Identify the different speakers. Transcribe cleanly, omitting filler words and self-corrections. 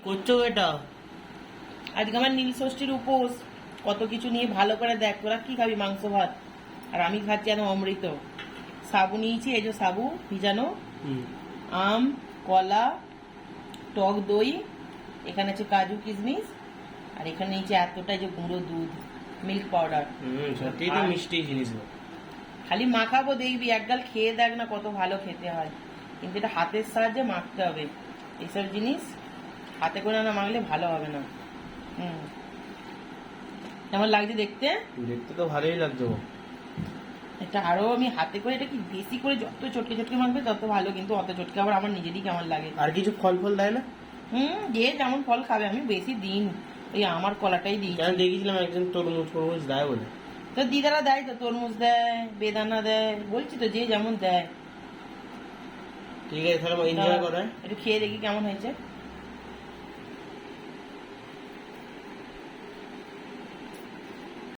Speaker 1: করছো এটা?
Speaker 2: আজকে আমার নীল ষষ্ঠীর উপোস, কত কিছু নিয়ে ভালো করে দেখ। তোরা কি খাবি? মাংস ভাত। আর আমি খাচ্ছি এখন অমৃত। সাবু নিয়েছি, এই যে সাবু ভিজানো, আম, কলা, টক দই, এখানে আছে কাজু কিশমিশ, আর এখানে নিচে এতটা যে গুঁড়ো দুধ, মিল্ক পাউডার।
Speaker 1: সত্যি তো মিষ্টি জিনিস।
Speaker 2: খালি মাখাবো, দেখবি একগাল খেয়ে দেখ না কত ভালো খেতে হয়। কিন্তু এটা হাতের সাহায্যে মাখতে হবে। এইসব জিনিস হাতে করে না মাখলে ভালো হবে না। কেমন লাগছে দেখতে?
Speaker 1: দেখতে তো ভালোই লাগছে।
Speaker 2: এটা আরো আমি হাতে করে, এটা কি বেশি করে যত চটকে চটকে মাখবে তত ভালো, কিন্তু অত চটকে আবার আমার নিজেরই কেমন লাগে।
Speaker 1: আর কিছু ফল ফল দেয় না?
Speaker 2: যে যেমন ফল খাবে, আমি বেশি দিন ওই আমার কলাটাই দিই।
Speaker 1: দেখেছিলাম একজন তরমুজ ফরমুজ দেয় বলে।
Speaker 2: তো দিদারা দেয় তো, তরমুজ দেয়, বেদানা দেয়, বলছি তো যে যেমন দেয়।
Speaker 1: ঠিক আছে, তাহলে এনজয় করে
Speaker 2: একটু খেয়ে দেখি কেমন হয়েছে।